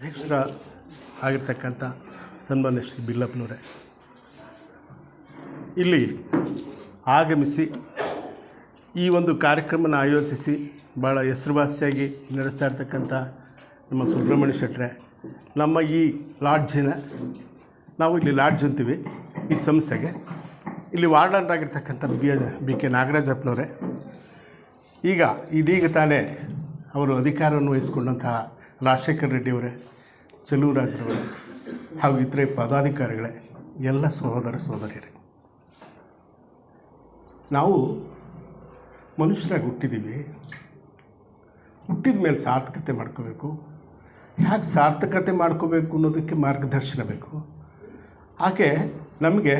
ಅಧ್ಯಕ್ಷರ ಆಗಿರ್ತಕ್ಕಂಥ ಸನ್ಮಾನ್ಯ ಶ್ರೀ ಬಿಲ್ಲಪ್ಪನವರೇ, ಇಲ್ಲಿ ಆಗಮಿಸಿ ಈ ಒಂದು ಕಾರ್ಯಕ್ರಮನ ಆಯೋಜಿಸಿ ಭಾಳ ಹೆಸರುವಾಸಿಯಾಗಿ ನಡೆಸ್ತಾ ಇರ್ತಕ್ಕಂಥ ನಮ್ಮ ಸುಬ್ರಹ್ಮಣ್ಯ ಶೆಟ್ಟರೆ, ನಮ್ಮ ಈ ಲಾಡ್ಜಿನ ನಾವು ಇಲ್ಲಿ ಲಾಡ್ಜ್ ಅಂತೀವಿ ಈ ಸಂಸ್ಥೆಗೆ, ಇಲ್ಲಿ ವಾರ್ಡನ್ರಾಗಿರ್ತಕ್ಕಂಥ ಬಿ ಕೆ ನಾಗರಾಜಪ್ಪನವರೇ, ಇದೀಗ ತಾನೇ ಅವರು ಅಧಿಕಾರವನ್ನು ವಹಿಸಿಕೊಂಡಂತಹ ರಾಜಶೇಖರ ರೆಡ್ಡಿಯವರೇ, ಚೆಲುವರಾಜರವರೇ ಹಾಗೂ ಇತರೆ ಪದಾಧಿಕಾರಿಗಳೇ, ಎಲ್ಲ ಸಹೋದರ ಸಹೋದರಿಯರೇ, ನಾವು ಮನುಷ್ಯರಾಗಿ ಹುಟ್ಟಿದ್ದೀವಿ. ಹುಟ್ಟಿದ ಮೇಲೆ ಸಾರ್ಥಕತೆ ಮಾಡ್ಕೋಬೇಕು. ಹೇಗೆ ಸಾರ್ಥಕತೆ ಮಾಡ್ಕೋಬೇಕು ಅನ್ನೋದಕ್ಕೆ ಮಾರ್ಗದರ್ಶನ ಬೇಕು. ಹಾಗೆ ನಮಗೆ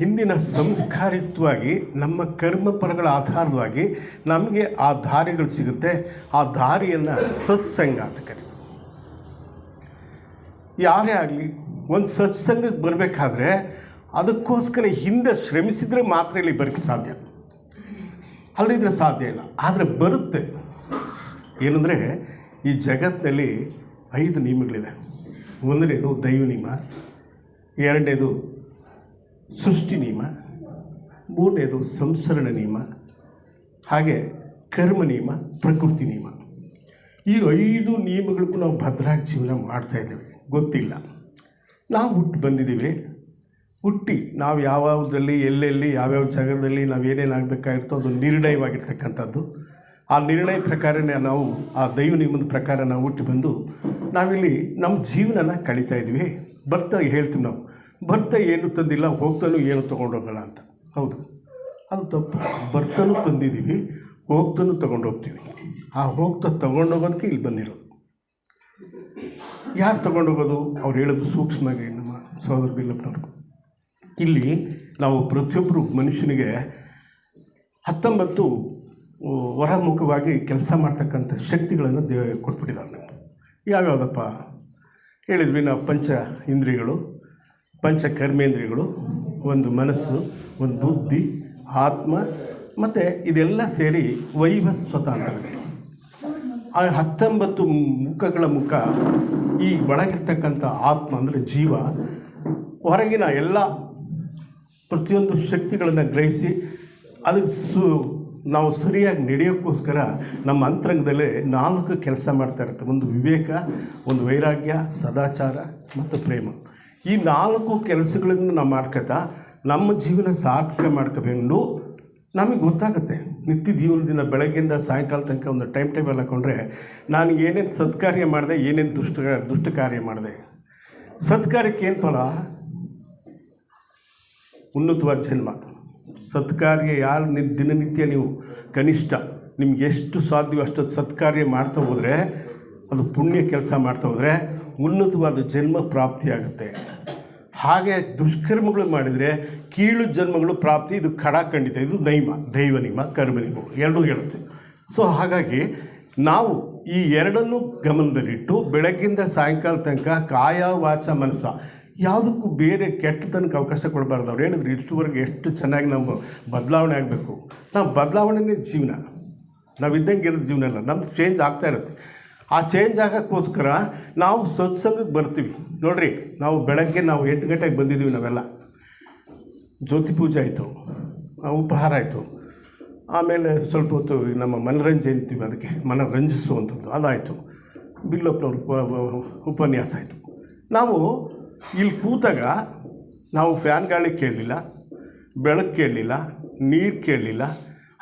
ಹಿಂದಿನ ಸಂಸ್ಕಾರಯುಕ್ತವಾಗಿ ನಮ್ಮ ಕರ್ಮಫಲಗಳ ಆಧಾರವಾಗಿ ನಮಗೆ ಆ ದಾರಿಗಳು ಸಿಗುತ್ತೆ. ಆ ದಾರಿಯನ್ನು ಸತ್ಸಂಗ ಅಂತ ಕರೀತೀವಿ. ಯಾರೇ ಆಗಲಿ ಒಂದು ಸತ್ಸಂಗಕ್ಕೆ ಬರಬೇಕಾದ್ರೆ ಅದಕ್ಕೋಸ್ಕರ ಹಿಂದೆ ಶ್ರಮಿಸಿದರೆ ಮಾತ್ರ ಇಲ್ಲಿ ಬರೋಕ್ಕೆ ಸಾಧ್ಯ, ಅಲ್ಲದಿದ್ದರೆ ಸಾಧ್ಯ ಇಲ್ಲ. ಆದರೆ ಬರುತ್ತೆ. ಏನಂದರೆ ಈ ಜಗತ್ತಿನಲ್ಲಿ 5 ನಿಯಮಗಳಿದೆ. ಒಂದನೇದು ದೈವ ನಿಯಮ, ಎರಡನೇದು ಸೃಷ್ಟಿ ನಿಯಮ, ಮೂರನೇದು ಸಂಸರಣ ನಿಯಮ, ಹಾಗೆ ಕರ್ಮ ನಿಯಮ, ಪ್ರಕೃತಿ ನಿಯಮ. ಈ 5 ನಿಯಮಗಳಿಗೂ ನಾವು ಭದ್ರಾಗಿ ಜೀವನ ಮಾಡ್ತಾಯಿದ್ದೇವೆ. ಗೊತ್ತಿಲ್ಲ, ನಾವು ಹುಟ್ಟು ಬಂದಿದ್ದೀವಿ. ಹುಟ್ಟಿ ನಾವು ಯಾವ್ಯಾವುದರಲ್ಲಿ ಎಲ್ಲೆಲ್ಲಿ ಯಾವ್ಯಾವ ಜಾಗದಲ್ಲಿ ನಾವು ಏನೇನಾಗಬೇಕಾಗಿರ್ತೋ ಅದು ನಿರ್ಣಯವಾಗಿರ್ತಕ್ಕಂಥದ್ದು. ಆ ನಿರ್ಣಯ ಪ್ರಕಾರನೇ ನಾವು ಆ ದೈವ ನಿಯಮದ ಪ್ರಕಾರ ನಾವು ಹುಟ್ಟಿ ಬಂದು ನಾವಿಲ್ಲಿ ನಮ್ಮ ಜೀವನನ ಕಳೀತಾ ಇದ್ವಿ. ಬರ್ತಾ ಹೇಳ್ತೀವಿ ನಾವು, ಬರ್ತಾ ಏನು ತಂದಿಲ್ಲ, ಹೋಗ್ತಾನೂ ಏನು ತೊಗೊಂಡೋಗಲ್ಲ ಅಂತ. ಹೌದು, ಅದು ತಪ್ಪು. ಬರ್ತಾನೂ ತಂದಿದ್ದೀವಿ, ಹೋಗ್ತಾನೂ ತೊಗೊಂಡೋಗ್ತೀವಿ. ಆ ಹೋಗ್ತಾ ತೊಗೊಂಡೋಗೋದಕ್ಕೆ ಇಲ್ಲಿ ಬಂದಿರೋದು. ಯಾರು ತೊಗೊಂಡೋಗೋದು? ಅವ್ರು ಹೇಳೋದು ಸೂಕ್ಷ್ಮವಾಗಿ ನಮ್ಮ ಸಹೋದರ ಬಿಲ್ಲಪ್ಪನವ್ರು. ಇಲ್ಲಿ ನಾವು ಪ್ರತಿಯೊಬ್ಬರು ಮನುಷ್ಯನಿಗೆ 19 ಹೊರಮುಖವಾಗಿ ಕೆಲಸ ಮಾಡ್ತಕ್ಕಂಥ ಶಕ್ತಿಗಳನ್ನು ಕೊಟ್ಬಿಟ್ಟಿದ್ದಾರೆ. ನಾವು ಯಾವ್ಯಾವುದಪ್ಪ ಹೇಳಿದ್ವಿ? ನಾವು ಪಂಚ ಇಂದ್ರಿಯಗಳು, ಪಂಚ ಕರ್ಮೇಂದ್ರಿಯಗಳು, ಒಂದು ಮನಸ್ಸು, ಒಂದು ಬುದ್ಧಿ, ಆತ್ಮ, ಮತ್ತು ಇದೆಲ್ಲ ಸೇರಿ ವೈವಸ್ವತ ಅಂತ ಹೇಳಿದ್ವಿ. ಆ 19 ಮುಖಗಳ ಮುಖ ಈ ಒಳಗಿರ್ತಕ್ಕಂಥ ಆತ್ಮ ಅಂದರೆ ಜೀವ, ಹೊರಗಿನ ಎಲ್ಲ ಪ್ರತಿಯೊಂದು ಶಕ್ತಿಗಳನ್ನು ಗ್ರಹಿಸಿ ಅದಕ್ಕೆ ನಾವು ಸರಿಯಾಗಿ ನಡೆಯೋಕ್ಕೋಸ್ಕರ ನಮ್ಮ ಅಂತರಂಗದಲ್ಲೇ 4 ಕೆಲಸ ಮಾಡ್ತಾ ಇರುತ್ತೆ. ಒಂದು ವಿವೇಕ, ಒಂದು ವೈರಾಗ್ಯ, ಸದಾಚಾರ ಮತ್ತು ಪ್ರೇಮ. ಈ 4 ಕೆಲಸಗಳನ್ನು ನಾವು ಮಾಡ್ಕೊತಾ ನಮ್ಮ ಜೀವನ ಸಾರ್ಥಕ ಮಾಡ್ಕೋಬೇಕು. ನಮಗೆ ಗೊತ್ತಾಗುತ್ತೆ ನಿತ್ಯ ಜೀವನದಿಂದ ಬೆಳಗ್ಗೆಯಿಂದ ಸಾಯಂಕಾಲ ತನಕ ಒಂದು ಟೈಮ್ ಹಾಕ್ಕೊಂಡ್ರೆ ನಾನು ಏನೇನು ಸತ್ಕಾರ್ಯ ಮಾಡಿದೆ, ಏನೇನು ದುಷ್ಟ ಕಾರ್ಯ ಮಾಡಿದೆ. ಸತ್ಕಾರ್ಯಕ್ಕೆ ಏನು ಫಲ? ಉನ್ನತವಾದ ಜನ್ಮ. ಸತ್ಕಾರ್ಯ ಯಾರು ದಿನನಿತ್ಯ ನೀವು ಕನಿಷ್ಠ ನಿಮ್ಗೆ ಎಷ್ಟು ಸಾಧ್ಯವೋ ಅಷ್ಟೊತ್ತು ಸತ್ಕಾರ್ಯ ಮಾಡ್ತಾ ಹೋದರೆ, ಅದು ಪುಣ್ಯ ಕೆಲಸ ಮಾಡ್ತಾ ಹೋದರೆ ಉನ್ನತವಾದ ಜನ್ಮ ಪ್ರಾಪ್ತಿಯಾಗುತ್ತೆ. ಹಾಗೆ ದುಷ್ಕರ್ಮಗಳು ಮಾಡಿದರೆ ಕೀಳು ಜನ್ಮಗಳು ಪ್ರಾಪ್ತಿ. ಇದು ಖಡಾಖಂಡಿತ. ಇದು ದೈವ ನಿಯಮ, ಕರ್ಮ ನಿಯಮಗಳು ಎರಡೂ ಹೇಳುತ್ತೆ. ಸೊ ಹಾಗಾಗಿ ನಾವು ಈ ಎರಡನ್ನೂ ಗಮನದಲ್ಲಿಟ್ಟು ಬೆಳಗ್ಗಿಂದ ಸಾಯಂಕಾಲ ತನಕ ಕಾಯ ವಾಚ ಮನಸ್ಸ ಯಾವುದಕ್ಕೂ ಬೇರೆ ಕೆಟ್ಟತನಕ್ಕೆ ಅವಕಾಶ ಕೊಡಬಾರ್ದು. ಅವ್ರು ಹೇಳಿದ್ರು ಇಷ್ಟುವರೆಗೆ ಎಷ್ಟು ಚೆನ್ನಾಗಿ ನಾವು ಬದಲಾವಣೆ ಆಗಬೇಕು. ನಾವು ಬದಲಾವಣೆನೇ ಜೀವನ. ನಾವು ಇದ್ದಂಗೆ ಇರೋದು ಜೀವನ ಅಲ್ಲ, ನಮ್ಗೆ ಚೇಂಜ್ ಆಗ್ತಾ ಇರುತ್ತೆ. ಆ ಚೇಂಜ್ ಆಗೋಕ್ಕೋಸ್ಕರ ನಾವು ಸತ್ಸಂಗಕ್ಕೆ ಬರ್ತೀವಿ. ನೋಡಿರಿ, ನಾವು ಬೆಳಗ್ಗೆ 8 ಗಂಟೆಗೆ ಬಂದಿದ್ದೀವಿ. ನಾವೆಲ್ಲ ಜ್ಯೋತಿ ಪೂಜೆ ಆಯಿತು, ಉಪಹಾರ ಆಯಿತು, ಆಮೇಲೆ ಸ್ವಲ್ಪ ಹೊತ್ತು ನಮ್ಮ ಮನರಂಜನೆ ಅಂತೀವಿ, ಅದಕ್ಕೆ ಮನರಂಜಿಸುವಂಥದ್ದು ಅದಾಯಿತು. ಬಿಲ್ಲಪ್ಪನವ್ರ ಉಪನ್ಯಾಸ ಆಯಿತು. ನಾವು ಇಲ್ಲಿ ಕೂತಾಗ ನಾವು ಫ್ಯಾನ್ ಗಾಳಿ ಕೇಳಲಿಲ್ಲ, ಬೆಳಕು ಕೇಳಲಿಲ್ಲ, ನೀರು ಕೇಳಲಿಲ್ಲ.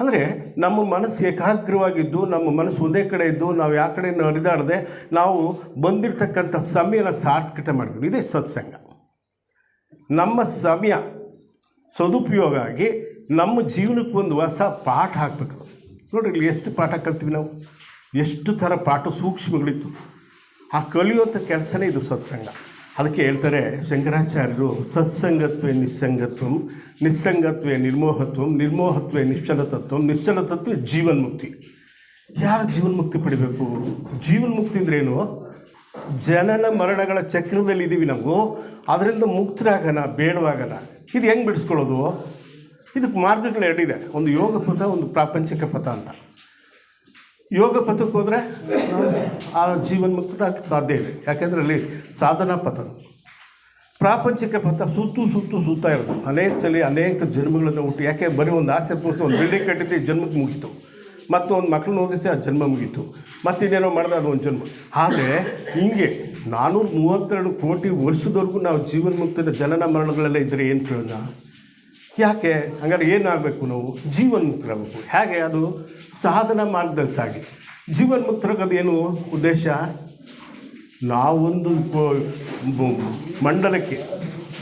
ಅಂದರೆ ನಮ್ಮ ಮನಸ್ಸು ಏಕಾಗ್ರವಾಗಿದ್ದು, ನಮ್ಮ ಮನಸ್ಸು ಒಂದೇ ಕಡೆ ಇದ್ದು, ನಾವು ಯಾವ ಕಡೆ ಹರಿದಾಡದೆ ನಾವು ಬಂದಿರತಕ್ಕಂಥ ಸಮಯನ ಸಾರ್ಥಕತೆ ಮಾಡಬೇಕು. ಇದೇ ಸತ್ಸಂಗ. ನಮ್ಮ ಸಮಯ ಸದುಪಯೋಗ ಆಗಿ ನಮ್ಮ ಜೀವನಕ್ಕೆ ಒಂದು ಹೊಸ ಪಾಠ ಹಾಕಬೇಕು. ನೋಡಿರಿ, ಇಲ್ಲಿ ಎಷ್ಟು ಪಾಠ ಕಲ್ತೀವಿ ನಾವು, ಎಷ್ಟು ಥರ ಪಾಠ ಸೂಕ್ಷ್ಮಗಳಿತ್ತು. ಆ ಕಲಿಯುವಂಥ ಕೆಲಸನೇ ಇದು ಸತ್ಸಂಗ. ಅದಕ್ಕೆ ಹೇಳ್ತಾರೆ ಶಂಕರಾಚಾರ್ಯರು, ಸತ್ಸಂಗತ್ವೇ ನಿಸ್ಸಂಗತ್ವಂ, ನಿಸ್ಸಂಗತ್ವೇ ನಿರ್ಮೋಹತ್ವಂ, ನಿರ್ಮೋಹತ್ವೇ ನಿಶ್ಚಲತತ್ವಂ, ನಿಶ್ಚಲತತ್ವೇ ಜೀವನ್ಮುಕ್ತಿ. ಯಾರು ಜೀವನ್ಮುಕ್ತಿ ಪಡಿಬೇಕು? ಜೀವನ್ಮುಕ್ತಿ ಅಂದ್ರೇನು? ಜನನ ಮರಣಗಳ ಚಕ್ರದಲ್ಲಿದ್ದೀವಿ ನಾವು, ಅದರಿಂದ ಮುಕ್ತರಾಗೋಣ, ಬೇಡವಾಗೋಣ. ಇದು ಹೆಂಗೆ ಬಿಡಿಸ್ಕೊಳ್ಳೋದು? ಇದಕ್ಕೆ ಮಾರ್ಗಗಳು ಎರಡಿದೆ. ಒಂದು ಯೋಗ ಪಥ, ಒಂದು ಪ್ರಾಪಂಚಿಕ ಪಥ ಅಂತ. ಯೋಗ ಪಥಕ್ಕೆ ಹೋದರೆ ನಾವು ಆ ಜೀವನ್ಮುಕ್ತರಾಗಿ ಸಾಧ್ಯ ಇದೆ. ಯಾಕೆಂದರೆ ಅಲ್ಲಿ ಸಾಧನಾ ಪಥ. ಪ್ರಾಪಂಚಿಕ ಪಥ ಸುತ್ತಾ ಇರೋದು ಅನೇಕ ಸಲ ಅನೇಕ ಜನ್ಮಗಳನ್ನು ಹುಟ್ಟು. ಯಾಕೆ ಬರೀ ಒಂದು ಆಸೆ ಪೂರ್ತಿ ಒಂದು ಬಿಲ್ಡಿಂಗ್ ಕಟ್ಟಿದ್ದು ಜನ್ಮಕ್ಕೆ ಮುಗೀತು, ಮತ್ತು ಒಂದು ಮಕ್ಕಳನ್ನ ಓದಿಸಿ ಆ ಜನ್ಮ ಮುಗೀತು, ಮತ್ತು ಇನ್ನೇನೋ ಮಾಡಿದ್ರೆ ಅದು ಒಂದು ಜನ್ಮ. ಆದರೆ ಹಿಂಗೆ 432 ಕೋಟಿ ವರ್ಷದವರೆಗೂ ನಾವು ಜೀವನ್ಮುಕ್ತದ ಜನನ ಮರಣಗಳೆಲ್ಲ ಇದ್ದರೆ ಏನು ಪ್ರಯೋಜನ? ಯಾಕೆ ಹಂಗಾರೆ ಏನಾಗಬೇಕು? ನಾವು ಜೀವನ್ಮುಕ್ತರಾಗಬೇಕು. ಹೇಗೆ? ಅದು ಸಾಧನ ಮಾರ್ಗದಲ್ಲಿ ಸಾಗಿ ಜೀವನ್ಮುಕ್ತರಾಗೋದೇನು ಉದ್ದೇಶ? ನಾವೊಂದು ಮಂಡಲಕ್ಕೆ,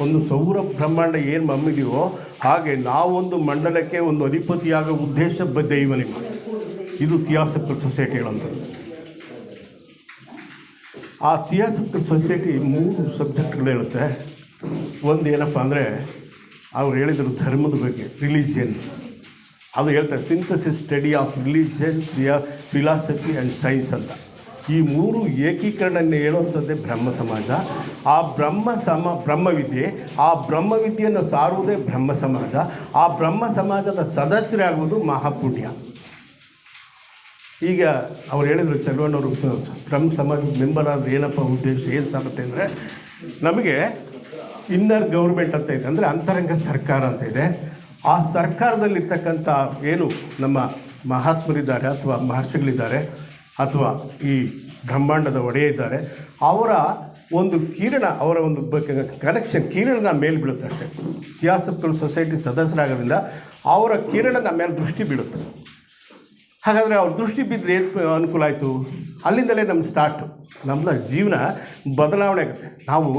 ಒಂದು ಸೌರ ಬ್ರಹ್ಮಾಂಡ ಏನು ಮಮ್ಮಿದೆಯೋ ಹಾಗೆ ನಾವೊಂದು ಮಂಡಲಕ್ಕೆ ಒಂದು ಅಧಿಪತಿಯಾಗೋ ಉದ್ದೇಶ ದೈವ ನಿಮ್ಮ. ಇದು ಥಿಯಾಸಫಿಕಲ್ ಸೊಸೈಟಿಗಳಂಥದ್ದು. ಆ ಥಿಯಾಸಫಿಕಲ್ ಸೊಸೈಟಿ 3 ಸಬ್ಜೆಕ್ಟ್ಗಳು ಹೇಳುತ್ತೆ. ಒಂದು ಏನಪ್ಪ ಅಂದರೆ ಅವ್ರು ಹೇಳಿದರು ಧರ್ಮದ ಬಗ್ಗೆ, ರಿಲಿಜಿಯನ್. ಅದು ಹೇಳ್ತಾರೆ synthesis study of religion, philosophy and science ಅಂತ. ಈ 3 ಏಕೀಕರಣವನ್ನು ಹೇಳುವಂಥದ್ದೇ ಬ್ರಹ್ಮ ಸಮಾಜ. ಆ ಬ್ರಹ್ಮವಿದ್ಯೆ, ಆ ಬ್ರಹ್ಮವಿದ್ಯೆಯನ್ನು ಸಾರುವುದೇ ಬ್ರಹ್ಮ ಸಮಾಜ. ಆ ಬ್ರಹ್ಮ ಸಮಾಜದ ಸದಸ್ಯರಾಗುವುದು ಮಹಾಪುಣ್ಯ. ಈಗ ಅವ್ರು ಹೇಳಿದರು ಚಲುವಣ್ಣವರು, ಬ್ರಹ್ಮ ಸಮಾಜದ ಮೆಂಬರ್ ಆದರೆ ಏನಪ್ಪ ಉದ್ದೇಶ, ಏನು ಸಾಗುತ್ತೆ ಅಂದರೆ, ನಮಗೆ ಇನ್ನರ್ ಗೌರ್ಮೆಂಟ್ ಅಂತ ಇದೆ, ಅಂದರೆ ಅಂತರಂಗ ಸರ್ಕಾರ ಅಂತ ಇದೆ. ಆ ಸರ್ಕಾರದಲ್ಲಿರ್ತಕ್ಕಂಥ ಏನು ನಮ್ಮ ಮಹಾತ್ಮರಿದ್ದಾರೆ ಅಥವಾ ಮಹರ್ಷಿಗಳಿದ್ದಾರೆ ಅಥವಾ ಈ ಬ್ರಹ್ಮಾಂಡದ ಒಡೆಯ ಇದ್ದಾರೆ, ಅವರ ಒಂದು ಕಿರಣ, ಅವರ ಒಂದು ಕನೆಕ್ಷನ್ ಕಿರಣ ಮೇಲೆ ಬೀಳುತ್ತೆ ಅಷ್ಟೇ. ಥಿಯಾಸಫಿಕಲ್ ಸೊಸೈಟಿ ಸದಸ್ಯರಾಗೋದ್ರಿಂದ ಅವರ ಕಿರಣ ನಮ್ಮ ಮೇಲೆ ದೃಷ್ಟಿ ಬೀಳುತ್ತೆ. ಹಾಗಾದರೆ ಅವ್ರ ದೃಷ್ಟಿ ಬಿದ್ದರೆ ಏನು ಅನುಕೂಲ ಆಯಿತು? ಅಲ್ಲಿಂದಲೇ ನಮ್ಮ ಸ್ಟಾರ್ಟು. ನಮ್ಮ ಜೀವನ ಬದಲಾವಣೆ ಆಗುತ್ತೆ. ನಾವು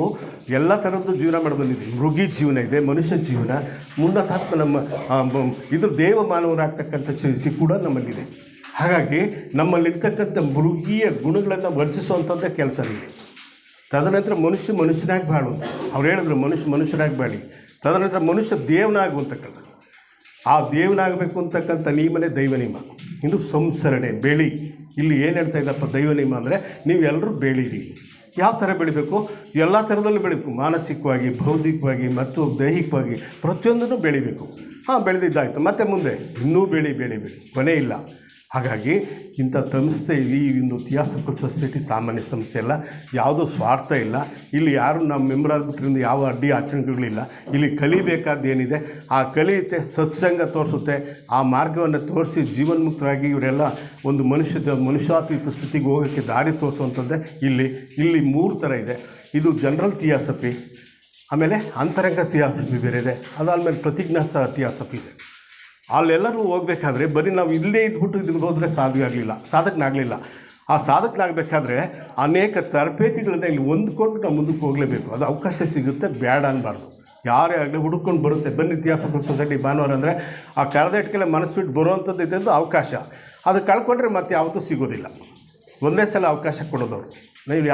ಎಲ್ಲ ಥರದ್ದು ಜೀವನ ಮಾಡಿ ಬಂದಿದ್ದೀವಿ. ಮೃಗಿ ಜೀವನ ಇದೆ, ಮನುಷ್ಯ ಜೀವನ, ಮುನ್ನತಾತ್ಮ ನಮ್ಮ ಇದು ದೇವ ಮಾನವರಾಗ್ತಕ್ಕಂಥ ಕೂಡ ನಮ್ಮಲ್ಲಿದೆ. ಹಾಗಾಗಿ ನಮ್ಮಲ್ಲಿರ್ತಕ್ಕಂಥ ಮೃಗೀಯ ಗುಣಗಳನ್ನು ವರ್ಜಿಸುವಂಥದ್ದೇ ಕೆಲಸ ಇಲ್ಲಿ. ತದನಂತರ ಮನುಷ್ಯನಾಗಿ ಬಾಳು. ಅವ್ರು ಹೇಳಿದ್ರು ಮನುಷ್ಯನಾಗಿ ಬಾಳಿ, ತದನಂತರ ಮನುಷ್ಯ ದೇವನಾಗುವಂತಕ್ಕಂಥ, ಆ ದೇವನಾಗಬೇಕು ಅಂತಕ್ಕಂಥ ನಿಯಮನೇ ದೈವ ನಿಯಮ. ಇದು ಸಂಸರಣೆ, ಬೆಳಿ. ಇಲ್ಲಿ ಏನು ಹೇಳ್ತಾ ಇದ್ದಪ್ಪ ದೈವ ನಿಯಮ ಅಂದರೆ, ನೀವೆಲ್ಲರೂ ಬೆಳೀರಿ. ಯಾವ ಥರ ಬೆಳಿಬೇಕು? ಎಲ್ಲ ಥರದಲ್ಲೂ ಬೆಳಿಬೇಕು. ಮಾನಸಿಕವಾಗಿ, ಬೌದ್ಧಿಕವಾಗಿ ಮತ್ತು ದೈಹಿಕವಾಗಿ ಪ್ರತಿಯೊಂದನ್ನು ಬೆಳಿಬೇಕು. ಬೆಳೆದಿದ್ದಾಯಿತು, ಮತ್ತು ಮುಂದೆ ಇನ್ನೂ ಬೆಳಿ ಕೊನೆ ಇಲ್ಲ. ಹಾಗಾಗಿ ಇಂಥ ಸಂಸ್ಥೆ, ಈ ಒಂದು ಥಿಯಾಸಫಿಕಲ್ ಸೊಸೈಟಿ ಸಾಮಾನ್ಯ ಸಂಸ್ಥೆ ಅಲ್ಲ. ಯಾವುದೂ ಸ್ವಾರ್ಥ ಇಲ್ಲ. ಇಲ್ಲಿ ಯಾರು ನಾವು ಮೆಂಬರ್ ಆಗಿಬಿಟ್ರಿಂದ ಯಾವ ಅಡ್ಡಿ ಆಚರಣೆಗಳಿಲ್ಲ. ಇಲ್ಲಿ ಕಲಿಬೇಕಾದ್ದೇನಿದೆ ಆ ಕಲಿಯುತ್ತೆ, ಸತ್ಸಂಗ ತೋರಿಸುತ್ತೆ. ಆ ಮಾರ್ಗವನ್ನು ತೋರಿಸಿ ಜೀವನ್ಮುಕ್ತರಾಗಿ ಇವರೆಲ್ಲ ಒಂದು ಮನುಷ್ಯಾತೀತ ಸ್ಥಿತಿಗೆ ಹೋಗೋಕ್ಕೆ ದಾರಿ ತೋರಿಸುವಂಥದ್ದೇ ಇಲ್ಲಿ 3 ಥರ ಇದೆ. ಇದು ಜನರಲ್ ಥಿಯಾಸಫಿ, ಆಮೇಲೆ ಅಂತರಂಗ ಥಿಯಾಸಫಿ ಬೇರೆ ಇದೆ, ಅದಾದಮೇಲೆ ಪ್ರತಿಜ್ಞಾ ಥಿಯಾಸಫಿ ಇದೆ. ಅಲ್ಲೆಲ್ಲರೂ ಹೋಗ್ಬೇಕಾದ್ರೆ ಬರೀ ನಾವು ಇಲ್ಲೇ ಇದ್ಬಿಟ್ಟು ಇದಕ್ಕೆ ಹೋದರೆ ಸಾಧಕನಾಗಲಿಲ್ಲ. ಆ ಸಾಧಕನಾಗಬೇಕಾದ್ರೆ ಅನೇಕ ತರಬೇತಿಗಳನ್ನ ಇಲ್ಲಿ ಹೊಂದ್ಕೊಂಡು ನಾವು ಮುಂದಕ್ಕೆ ಹೋಗಲೇಬೇಕು. ಅದು ಅವಕಾಶ ಸಿಗುತ್ತೆ, ಬೇಡ ಅನ್ನಬಾರ್ದು. ಯಾರೇ ಆಗಲಿ ಹುಡುಕೊಂಡು ಬರುತ್ತೆ. ಬನ್ನಿ ಥಿಯಾಸಫಿಕಲ್ ಸೊಸೈಟಿ ಭಾನುವಾರ ಅಂದರೆ ಆ ಕಳೆದಟ್ಕೆಲ್ಲ ಮನಸ್ಸು ಬಿಟ್ಟು ಬರುವಂಥದ್ದು ಇದೊಂದು ಅವಕಾಶ. ಅದು ಕಳ್ಕೊಂಡ್ರೆ ಮತ್ತೆ ಯಾವತ್ತೂ ಸಿಗೋದಿಲ್ಲ. ಒಂದೇ ಸಲ ಅವಕಾಶ ಕೊಡೋದವರು. ನೀವು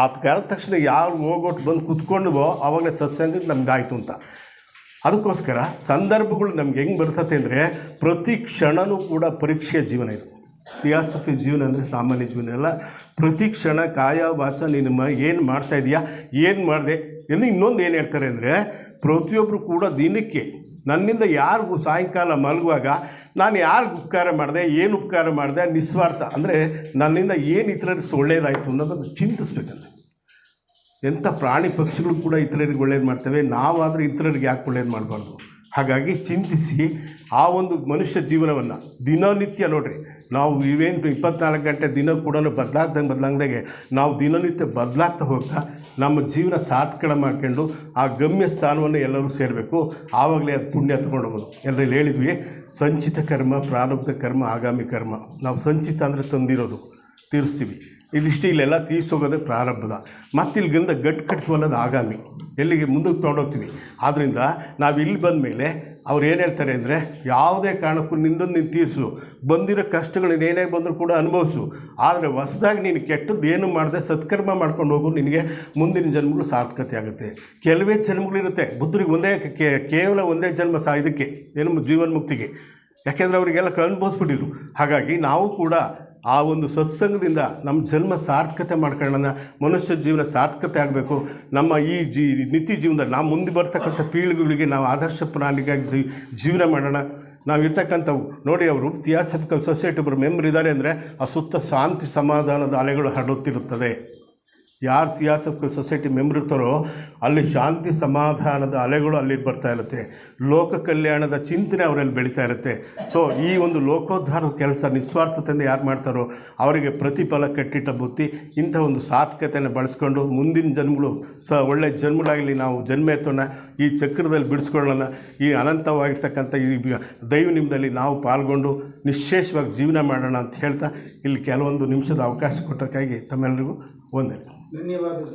ಆ ಕರೆದ ತಕ್ಷಣ ಯಾರು ಹೋಗೋಟ್ಟು ಬಂದು ಕೂತ್ಕೊಂಡ್ವೋ ಆವಾಗಲೇ ಸತ್ಸಂಗಕ್ಕೆ ನಮ್ಗೆ ಆಯಿತು ಅಂತ. ಅದಕ್ಕೋಸ್ಕರ ಸಂದರ್ಭಗಳು ನಮ್ಗೆ ಹೆಂಗೆ ಬರ್ತದೆ ಅಂದರೆ, ಪ್ರತಿ ಕ್ಷಣವೂ ಕೂಡ ಪರೀಕ್ಷೆಯ ಜೀವನ ಇದು. ಥಿಯಾಸಫಿ ಜೀವನ ಅಂದರೆ ಸಾಮಾನ್ಯ ಜೀವನ ಅಲ್ಲ. ಪ್ರತಿ ಕ್ಷಣ ಕಾಯ ವಾಚ ನೀನು ಏನು ಮಾಡ್ತಾಯಿದೆಯಾ, ಏನು ಮಾಡಿದೆ ಎಂದು. ಇನ್ನೊಂದು ಏನು ಹೇಳ್ತಾರೆ ಅಂದರೆ, ಪ್ರತಿಯೊಬ್ಬರು ಕೂಡ ದಿನಕ್ಕೆ ನನ್ನಿಂದ ಯಾರಿಗೂ ಸಾಯಂಕಾಲ ಮಲಗುವಾಗ ನಾನು ಯಾರಿಗೂ ಉಪಕಾರ ಮಾಡಿದೆ, ಏನು ಉಪಕಾರ ಮಾಡಿದೆ, ನಿಸ್ವಾರ್ಥ ಅಂದರೆ ನನ್ನಿಂದ ಏನು ಇತರರಿಗೆ ಒಳ್ಳೆಯದಾಯಿತು ಅನ್ನೋದನ್ನು ಚಿಂತಿಸ್ಬೇಕಂತೆ. ಎಂಥ ಪ್ರಾಣಿ ಪಕ್ಷಿಗಳು ಕೂಡ ಇತರರಿಗೆ ಒಳ್ಳೇದು ಮಾಡ್ತವೆ, ನಾವಾದರೆ ಇತರರಿಗೆ ಯಾಕೆ ಒಳ್ಳೇದು ಮಾಡಬಾರ್ದು? ಹಾಗಾಗಿ ಚಿಂತಿಸಿ ಆ ಒಂದು ಮನುಷ್ಯ ಜೀವನವನ್ನು ದಿನನಿತ್ಯ ನೋಡಿರಿ. ನಾವು 24 ಗಂಟೆ ದಿನ ಕೂಡ ಬದಲಾಗ್ದಂಗೆ ನಾವು ದಿನನಿತ್ಯ ಬದಲಾಗ್ತಾ ಹೋಗ್ತಾ ನಮ್ಮ ಜೀವನ ಸಾರ್ಥಕ ಮಾಡ್ಕೊಂಡು ಆ ಗಮ್ಯ ಸ್ಥಾನವನ್ನು ಎಲ್ಲರೂ ಸೇರಬೇಕು. ಆವಾಗಲೇ ಅದು ಪುಣ್ಯ ತೊಗೊಂಡೋಗೋದು. ಎಲ್ಲರಲ್ಲಿ ಹೇಳಿದ್ವಿ, ಸಂಚಿತ ಕರ್ಮ, ಪ್ರಾರಬ್ಧ ಕರ್ಮ, ಆಗಾಮಿ ಕರ್ಮ. ನಾವು ಸಂಚಿತ ಅಂದರೆ ತಂದಿರೋದು ತೀರಿಸ್ತೀವಿ, ಇದಿಷ್ಟು ಇಲ್ಲೆಲ್ಲ ತೀರಿಸೋಗೋದೇ ಪ್ರಾರಬ್ಧದ. ಮತ್ತು ಇಲ್ಲಿಂದ ಗಟ್ಟು ಕಟ್ತೀವಲ್ಲೋದು ಆಗಾಮಿ, ಎಲ್ಲಿಗೆ ಮುಂದಕ್ಕೆ ತೊಗೊಂಡೋಗ್ತೀವಿ. ಆದ್ದರಿಂದ ನಾವು ಇಲ್ಲಿ ಬಂದ ಮೇಲೆ ಅವ್ರು ಏನು ಹೇಳ್ತಾರೆ ಅಂದರೆ, ಯಾವುದೇ ಕಾರಣಕ್ಕೂ ನಿಂದೊಂದು ನೀನು ತೀರಿಸು, ಬಂದಿರೋ ಕಷ್ಟಗಳನ್ನ ಏನೇ ಬಂದರೂ ಕೂಡ ಅನುಭವಿಸು, ಆದರೆ ಹೊಸದಾಗಿ ನೀನು ಕೆಟ್ಟದ್ದು ಏನು ಮಾಡಿದೆ ಸತ್ಕರ್ಮ ಮಾಡ್ಕೊಂಡು ಹೋಗು, ನಿನಗೆ ಮುಂದಿನ ಜನ್ಮಗಳು ಸಾರ್ಥಕತೆ ಆಗುತ್ತೆ. ಕೆಲವೇ ಜನ್ಮಗಳಿರುತ್ತೆ. ಬುದ್ಧರಿಗೆ ಕೇವಲ ಒಂದೇ ಜನ್ಮ ಇದಕ್ಕೆ ಏನು ಜೀವನ್ಮುಕ್ತಿಗೆ. ಯಾಕೆಂದರೆ ಅವರಿಗೆಲ್ಲ ಅನುಭವಿಸ್ಬಿಟ್ಟಿದ್ರು. ಹಾಗಾಗಿ ನಾವು ಕೂಡ ಆ ಒಂದು ಸತ್ಸಂಗದಿಂದ ನಮ್ಮ ಜನ್ಮ ಸಾರ್ಥಕತೆ ಮಾಡ್ಕೊಳ್ಳೋಣ. ಮನುಷ್ಯ ಜೀವನ ಸಾರ್ಥಕತೆ ಆಗಬೇಕು. ನಮ್ಮ ಈ ನಿತ್ಯ ಜೀವನದಲ್ಲಿ ನಾವು ಮುಂದೆ ಬರ್ತಕ್ಕಂಥ ಪೀಳಿಗೆಗಳಿಗೆ ನಾವು ಆದರ್ಶ ಪ್ರಾಣಿಗಾಗಿ ಜೀವನ ಮಾಡೋಣ. ನಾವಿರ್ತಕ್ಕಂಥವು ನೋಡಿ. ಅವರು ಥಿಯಾಸಫಿಕಲ್ ಸೊಸೈಟಿ ಒಬ್ಬರು ಮೆಂಬರ್ ಇದ್ದಾರೆ ಅಂದರೆ ಆ ಸುತ್ತ ಶಾಂತಿ ಸಮಾಧಾನದ ಅಲೆಗಳು ಹರಡುತ್ತಿರುತ್ತದೆ. ಯಾರು ಥಿಯಾಸಫಿಕಲ್ ಸೊಸೈಟಿ ಮೆಂಬರ್ ಇರ್ತಾರೋ ಅಲ್ಲಿ ಶಾಂತಿ ಸಮಾಧಾನದ ಅಲೆಗಳು ಅಲ್ಲಿ ಬರ್ತಾ ಇರುತ್ತೆ. ಲೋಕ ಕಲ್ಯಾಣದ ಚಿಂತನೆ ಅವರಲ್ಲಿ ಬೆಳೀತಾ ಇರುತ್ತೆ. ಸೊ ಈ ಒಂದು ಲೋಕೋದ್ಧಾರದ ಕೆಲಸ ನಿಸ್ವಾರ್ಥತೆಯಿಂದ ಯಾರು ಮಾಡ್ತಾರೋ ಅವರಿಗೆ ಪ್ರತಿಫಲ ಕಟ್ಟಿಟ್ಟ ಬುತ್ತಿ. ಇಂಥ ಒಂದು ಸಾರ್ಥಕತೆಯನ್ನು ಬಳಸ್ಕೊಂಡು ಮುಂದಿನ ಜನ್ಮಗಳು ಒಳ್ಳೆಯ ಜನ್ಮಗಳಾಗಲಿ, ನಾವು ಜನ್ಮ ಎತ್ತೋಣ, ಈ ಚಕ್ರದಲ್ಲಿ ಬಿಡಿಸ್ಕೊಳ್ಳೋಣ. ಈ ಅನಂತವಾಗಿರ್ತಕ್ಕಂಥ ಈ ದೈವ ನಿಮ್ಮದಲ್ಲಿ ನಾವು ಪಾಲ್ಗೊಂಡು ನಿಶ್ಶೇಷವಾಗಿ ಜೀವನ ಮಾಡೋಣ ಅಂತ ಹೇಳ್ತಾ ಇಲ್ಲಿ ಕೆಲವೊಂದು ನಿಮಿಷದ ಅವಕಾಶ ಕೊಟ್ಟಕ್ಕಾಗಿ ತಮ್ಮೆಲ್ಲರಿಗೂ ವಂದನೆ. ಧನ್ಯವಾದಗಳು.